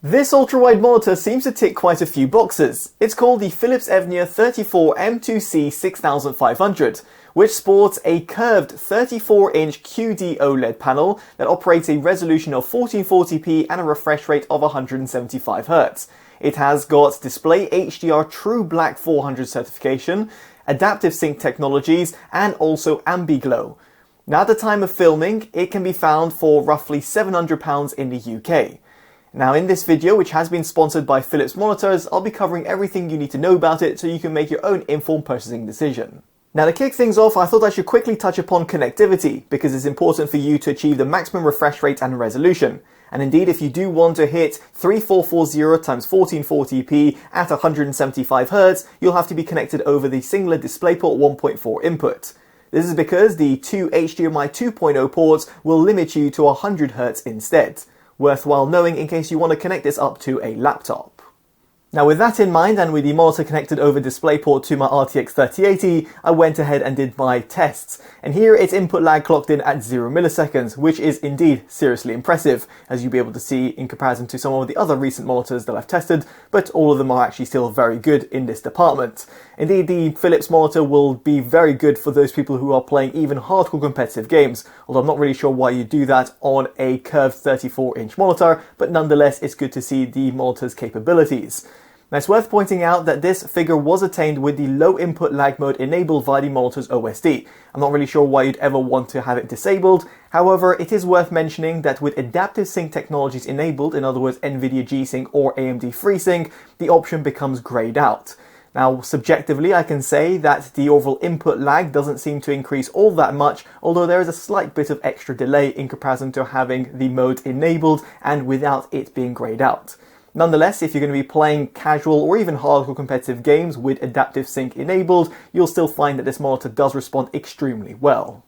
This ultra-wide monitor seems to tick quite a few boxes. It's called the Philips Evnia 34M2C6500, which sports a curved 34-inch QD-OLED panel that operates a resolution of 1440p and a refresh rate of 175Hz. It has got DisplayHDR True Black 400 certification, adaptive sync technologies, and also Ambiglow. Now, at the time of filming, it can be found for roughly £700 in the UK. Now, in this video, which has been sponsored by Philips monitors, I'll be covering everything you need to know about it so you can make your own informed purchasing decision. Now, to kick things off, I thought I should quickly touch upon connectivity because it's important for you to achieve the maximum refresh rate and resolution. And indeed, if you do want to hit 3440 x 1440p at 175Hz, you'll have to be connected over the singular DisplayPort 1.4 input. This is because the two HDMI 2.0 ports will limit you to 100Hz instead. Worthwhile knowing in case you want to connect this up to a laptop. Now, with that in mind and with the monitor connected over DisplayPort to my RTX 3080, I went ahead and did my tests. And here its input lag clocked in at 0 milliseconds, which is indeed seriously impressive, as you'll be able to see in comparison to some of the other recent monitors that I've tested, but all of them are actually still very good in this department. Indeed, the Philips monitor will be very good for those people who are playing even hardcore competitive games, although I'm not really sure why you do that on a curved 34-inch monitor, but nonetheless it's good to see the monitor's capabilities. Now, it's worth pointing out that this figure was attained with the low input lag mode enabled via the monitor's OSD. I'm not really sure why you'd ever want to have it disabled. However, it is worth mentioning that with adaptive sync technologies enabled, in other words Nvidia G-Sync or AMD FreeSync, the option becomes grayed out. Now, subjectively, I can say that the overall input lag doesn't seem to increase all that much, although there is a slight bit of extra delay in comparison to having the mode enabled and without it being grayed out. Nonetheless, if you're going to be playing casual or even hardcore competitive games with adaptive sync enabled, you'll still find that this monitor does respond extremely well.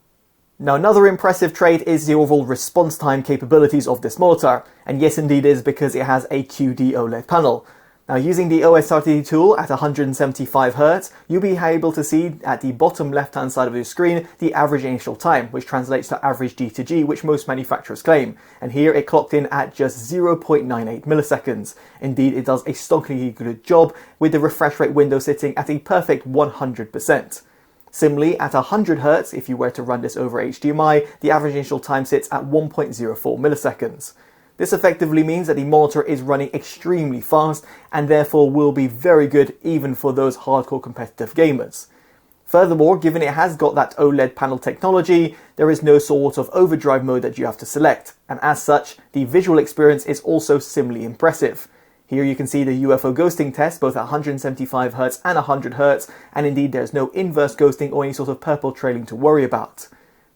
Now, another impressive trait is the overall response time capabilities of this monitor, and yes, indeed, it is because it has a QD-OLED panel. Now, using the OSRT tool at 175Hz, you'll be able to see at the bottom left-hand side of your screen the average initial time, which translates to average G to which most manufacturers claim. And here it clocked in at just 0.98 milliseconds. Indeed, it does a stunningly good job with the refresh rate window sitting at a perfect 100%. Similarly, at 100Hz, if you were to run this over HDMI, the average initial time sits at 1.04 milliseconds. This effectively means that the monitor is running extremely fast and therefore will be very good even for those hardcore competitive gamers. Furthermore, given it has got that OLED panel technology, there is no sort of overdrive mode that you have to select, and as such, the visual experience is also similarly impressive. Here you can see the UFO ghosting test both at 175Hz and 100Hz, and indeed there's no inverse ghosting or any sort of purple trailing to worry about.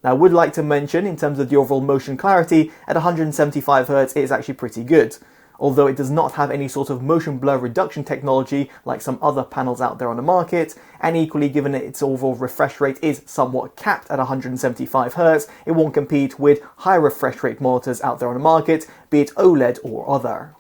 Now, I would like to mention, in terms of the overall motion clarity, at 175Hz it is actually pretty good. Although it does not have any sort of motion blur reduction technology like some other panels out there on the market, and equally given that its overall refresh rate is somewhat capped at 175Hz, it won't compete with high refresh rate monitors out there on the market, be it OLED or other.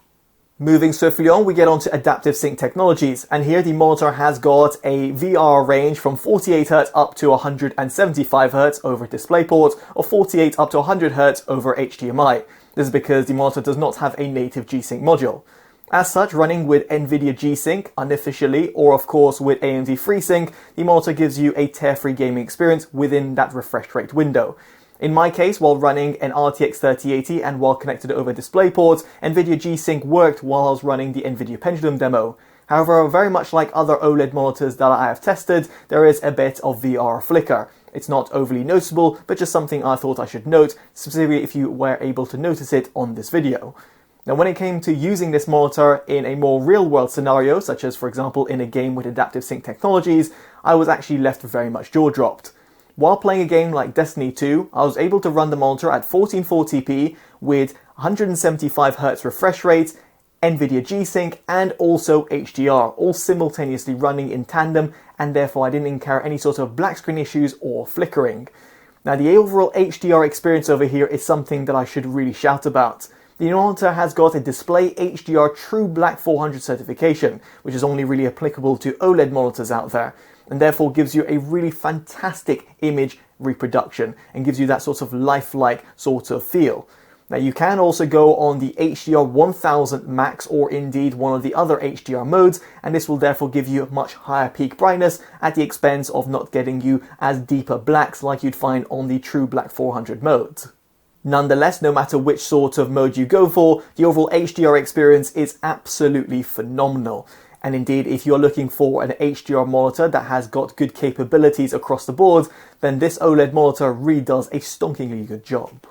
Moving swiftly on, we get onto adaptive sync technologies, and here the monitor has got a VR range from 48Hz up to 175Hz over DisplayPort, or 48 up to 100Hz over HDMI. This is because the monitor does not have a native G-Sync module. As such, running with Nvidia G-Sync unofficially, or of course with AMD FreeSync, the monitor gives you a tear-free gaming experience within that refresh rate window. In my case, while running an RTX 3080 and while connected over DisplayPort, Nvidia G-Sync worked while I was running the Nvidia Pendulum demo. However, very much like other OLED monitors that I have tested, there is a bit of VR flicker. It's not overly noticeable, but just something I thought I should note, specifically if you were able to notice it on this video. Now, when it came to using this monitor in a more real-world scenario, such as for example in a game with adaptive sync technologies, I was actually left very much jaw-dropped. While playing a game like Destiny 2, I was able to run the monitor at 1440p with 175Hz refresh rate, Nvidia G-Sync, and also HDR, all simultaneously running in tandem, and therefore I didn't encounter any sort of black screen issues or flickering. Now, the overall HDR experience over here is something that I should really shout about. The monitor has got a DisplayHDR True Black 400 certification, which is only really applicable to OLED monitors out there, and therefore gives you a really fantastic image reproduction and gives you that sort of lifelike sort of feel. Now you can also go on the HDR 1000 Max or indeed one of the other HDR modes, and this will therefore give you a much higher peak brightness at the expense of not getting you as deeper blacks like you'd find on the True Black 400 mode. Nonetheless, no matter which sort of mode you go for, the overall HDR experience is absolutely phenomenal. And indeed, if you're looking for an HDR monitor that has got good capabilities across the board, then this OLED monitor really does a stonkingly good job.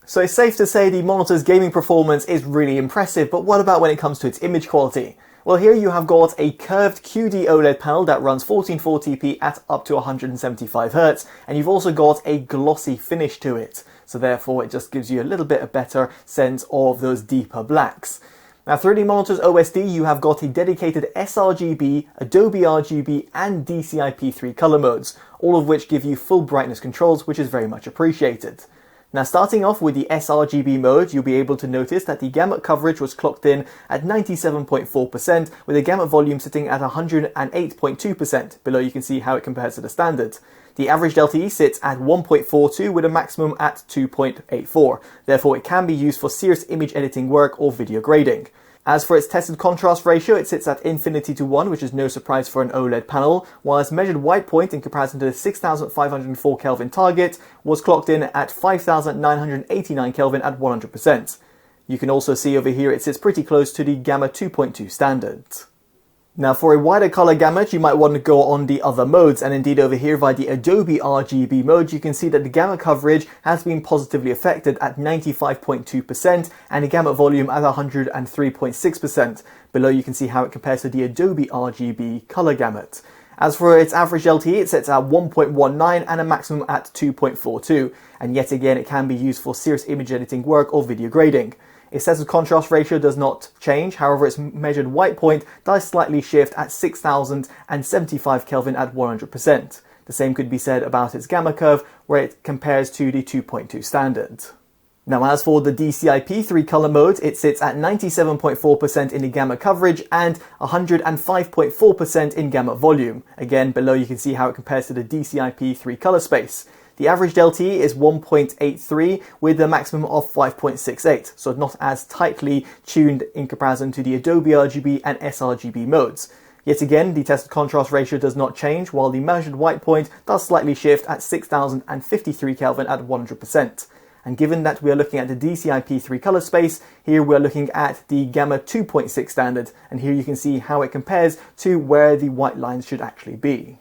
So it's safe to say the monitor's gaming performance is really impressive, but what about when it comes to its image quality? Well, here you have got a curved QD-OLED panel that runs 1440p at up to 175Hz, and you've also got a glossy finish to it. So therefore, it just gives you a little bit of better sense of those deeper blacks. Now, 3D Monitor's OSD, you have got a dedicated sRGB, Adobe RGB, and DCI-P3 color modes, all of which give you full brightness controls, which is very much appreciated. Now, starting off with the sRGB mode, you'll be able to notice that the gamut coverage was clocked in at 97.4%, with the gamut volume sitting at 108.2%. Below you can see how it compares to the standard. The average LTE sits at 1.42 with a maximum at 2.84. Therefore, it can be used for serious image editing work or video grading. As for its tested contrast ratio, it sits at infinity to 1, which is no surprise for an OLED panel, while its measured white point in comparison to the 6504 Kelvin target was clocked in at 5989 Kelvin at 100%. You can also see over here it sits pretty close to the Gamma 2.2 standard. Now, for a wider color gamut, you might want to go on the other modes, and indeed over here via the Adobe RGB mode, you can see that the gamut coverage has been positively affected at 95.2% and the gamut volume at 103.6%. Below you can see how it compares to the Adobe RGB color gamut. As for its average LTE, it sets at 1.19 and a maximum at 2.42, and yet again it can be used for serious image editing work or video grading. Its tested contrast ratio does not change, however its measured white point does slightly shift at 6075 Kelvin at 100%. The same could be said about its gamma curve, where it compares to the 2.2 standard. Now, as for the DCI-P3 color mode, it sits at 97.4% in the gamma coverage and 105.4% in gamma volume. Again, below you can see how it compares to the DCI-P3 color space. The average LTE is 1.83 with a maximum of 5.68, so not as tightly tuned in comparison to the Adobe RGB and sRGB modes. Yet again, the tested contrast ratio does not change, while the measured white point does slightly shift at 6053 Kelvin at 100%. And given that we are looking at the DCI-P3 color space, here we are looking at the Gamma 2.6 standard, and here you can see how it compares to where the white lines should actually be.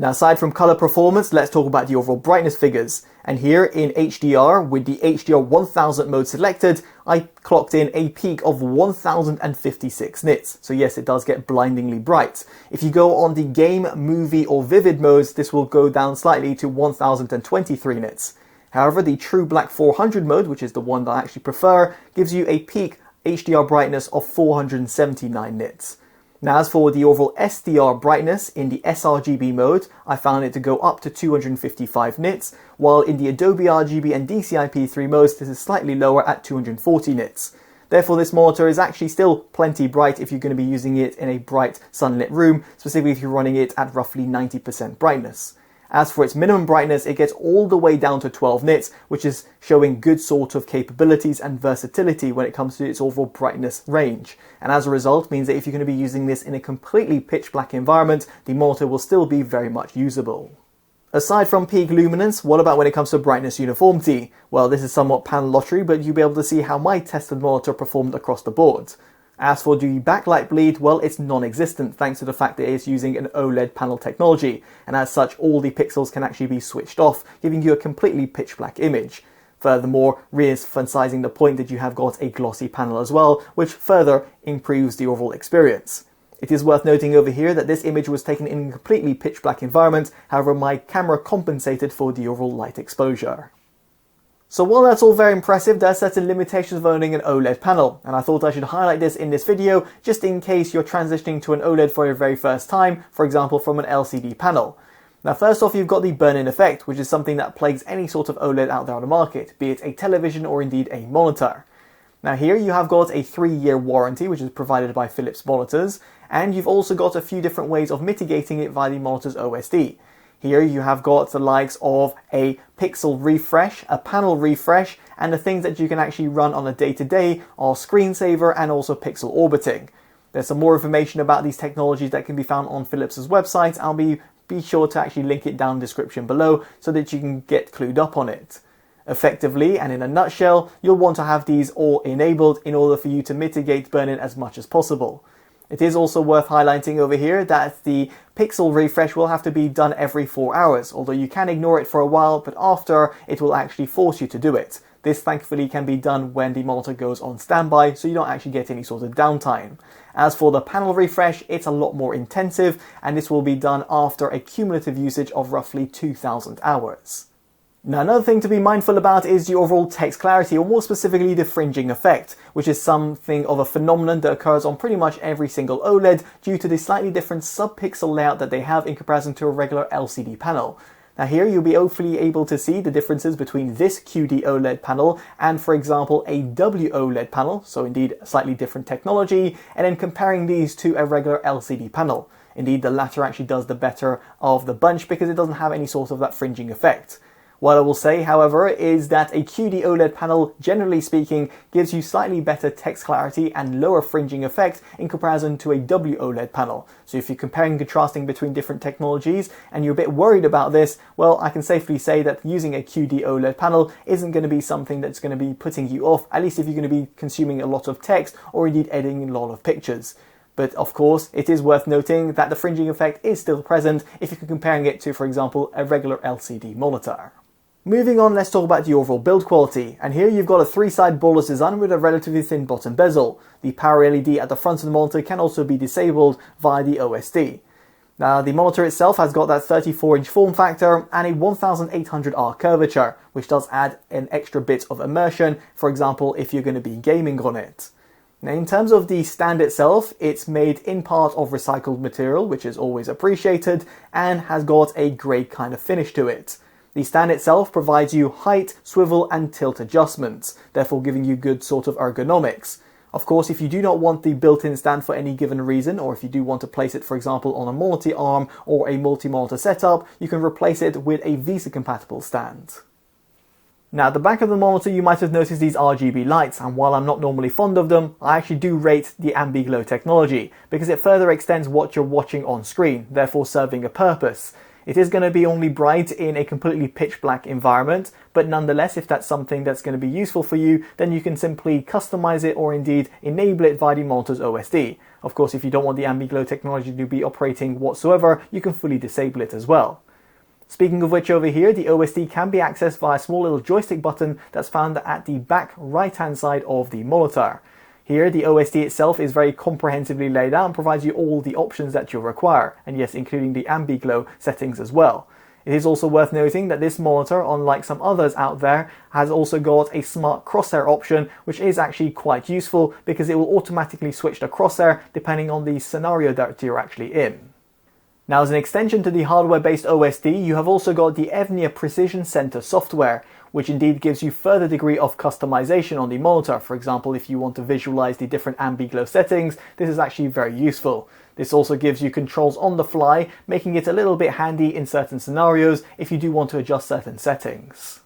Now, aside from color performance, let's talk about the overall brightness figures. And here in HDR, with the HDR 1000 mode selected, I clocked in a peak of 1056 nits. So yes, it does get blindingly bright. If you go on the game, movie or vivid modes, this will go down slightly to 1023 nits. However, the True Black 400 mode, which is the one that I actually prefer, gives you a peak HDR brightness of 479 nits. Now, as for the overall SDR brightness, in the sRGB mode, I found it to go up to 255 nits, while in the Adobe RGB and DCI-P3 modes, this is slightly lower at 240 nits. Therefore, this monitor is actually still plenty bright if you're going to be using it in a bright sunlit room, specifically if you're running it at roughly 90% brightness. As for its minimum brightness, it gets all the way down to 12 nits, which is showing good sort of capabilities and versatility when it comes to its overall brightness range. And as a result, means that if you're going to be using this in a completely pitch black environment, the monitor will still be very much usable. Aside from peak luminance, what about when it comes to brightness uniformity? Well, this is somewhat panel lottery, but you'll be able to see how my tested monitor performed across the board. As for the backlight bleed, well, it's non-existent thanks to the fact that it's using an OLED panel technology, and as such all the pixels can actually be switched off, giving you a completely pitch black image. Furthermore, re-emphasizing the point that you have got a glossy panel as well, which further improves the overall experience. It is worth noting over here that this image was taken in a completely pitch black environment, however my camera compensated for the overall light exposure. So while that's all very impressive, there are certain limitations of owning an OLED panel, and I thought I should highlight this in this video just in case you're transitioning to an OLED for your very first time, for example from an LCD panel. Now first off, you've got the burn-in effect, which is something that plagues any sort of OLED out there on the market, be it a television or indeed a monitor. Now here you have got a 3-year warranty, which is provided by Philips monitors, and you've also got a few different ways of mitigating it via the monitor's OSD. Here you have got the likes of a pixel refresh, a panel refresh, and the things that you can actually run on a day-to-day are screensaver and also pixel orbiting. There's some more information about these technologies that can be found on Philips' website. I'll be sure to actually link it down in the description below so that you can get clued up on it. Effectively, and in a nutshell, you'll want to have these all enabled in order for you to mitigate burn-in as much as possible. It is also worth highlighting over here that the pixel refresh will have to be done every 4 hours, although you can ignore it for a while, but after it will actually force you to do it. This thankfully can be done when the monitor goes on standby, so you don't actually get any sort of downtime. As for the panel refresh, it's a lot more intensive, and this will be done after a cumulative usage of roughly 2,000 hours. Now, another thing to be mindful about is the overall text clarity, or more specifically the fringing effect, which is something of a phenomenon that occurs on pretty much every single OLED due to the slightly different sub-pixel layout that they have in comparison to a regular LCD panel. Now here you'll be hopefully able to see the differences between this QD-OLED panel and, for example, a WOLED panel, so indeed a slightly different technology, and then comparing these to a regular LCD panel. Indeed, the latter actually does the better of the bunch because it doesn't have any sort of that fringing effect. What I will say, however, is that a QD-OLED panel, generally speaking, gives you slightly better text clarity and lower fringing effect in comparison to a WOLED panel. So if you're comparing and contrasting between different technologies and you're a bit worried about this, well, I can safely say that using a QD-OLED panel isn't going to be something that's going to be putting you off, at least if you're going to be consuming a lot of text or indeed editing a lot of pictures. But of course, it is worth noting that the fringing effect is still present if you're comparing it to, for example, a regular LCD monitor. Moving on, let's talk about the overall build quality. And here you've got a three-side borderless design with a relatively thin bottom bezel. The power LED at the front of the monitor can also be disabled via the OSD. Now, the monitor itself has got that 34-inch form factor and a 1800R curvature, which does add an extra bit of immersion, for example, if you're going to be gaming on it. Now, in terms of the stand itself, it's made in part of recycled material, which is always appreciated, and has got a grey kind of finish to it. The stand itself provides you height, swivel and tilt adjustments, therefore giving you good sort of ergonomics. Of course, if you do not want the built-in stand for any given reason, or if you do want to place it, for example, on a multi-arm or a multi-monitor setup, you can replace it with a VESA-compatible stand. Now, at the back of the monitor, you might have noticed these RGB lights, and while I'm not normally fond of them, I actually do rate the Ambiglow technology, because it further extends what you're watching on screen, therefore serving a purpose. It is going to be only bright in a completely pitch black environment, but nonetheless, if that's something that's going to be useful for you, then you can simply customize it or indeed enable it via the monitor's OSD. Of course, if you don't want the Ambiglow technology to be operating whatsoever, you can fully disable it as well. Speaking of which, over here, the OSD can be accessed via a small little joystick button that's found at the back right-hand side of the monitor. Here, the OSD itself is very comprehensively laid out and provides you all the options that you'll require, and yes, including the Ambiglow settings as well. It is also worth noting that this monitor, unlike some others out there, has also got a smart crosshair option, which is actually quite useful because it will automatically switch the crosshair depending on the scenario that you're actually in. Now, as an extension to the hardware-based OSD, you have also got the Evnia Precision Center software, which indeed gives you further degree of customization on the monitor. For example, if you want to visualize the different Ambiglow settings, this is actually very useful. This also gives you controls on the fly, making it a little bit handy in certain scenarios if you do want to adjust certain settings.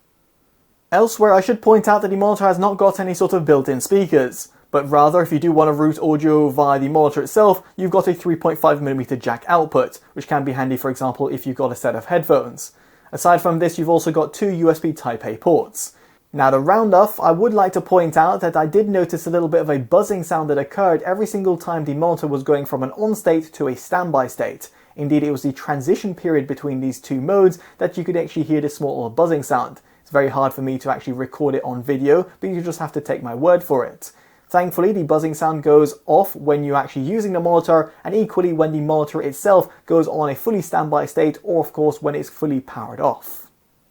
Elsewhere, I should point out that the monitor has not got any sort of built-in speakers, but rather, if you do want to route audio via the monitor itself, you've got a 3.5mm jack output, which can be handy, for example, if you've got a set of headphones. Aside from this, you've also got two USB Type-A ports. Now, to round off, I would like to point out that I did notice a little bit of a buzzing sound that occurred every single time the monitor was going from an on state to a standby state. Indeed, it was the transition period between these two modes that you could actually hear this small buzzing sound. It's very hard for me to actually record it on video, but you just have to take my word for it. Thankfully, the buzzing sound goes off when you're actually using the monitor, and equally when the monitor itself goes on a fully standby state, or of course when it's fully powered off.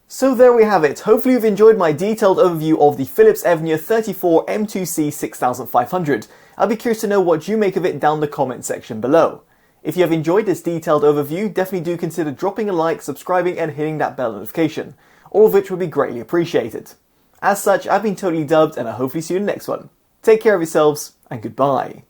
So there we have it. Hopefully you've enjoyed my detailed overview of the Philips Evnia 34M2C6500. I'll be curious to know what you make of it down the comment section below. If you have enjoyed this detailed overview, definitely do consider dropping a like, subscribing and hitting that bell notification, all of which would be greatly appreciated. As such, I've been Totally Dubbed, and I'll hopefully see you in the next one. Take care of yourselves, and goodbye.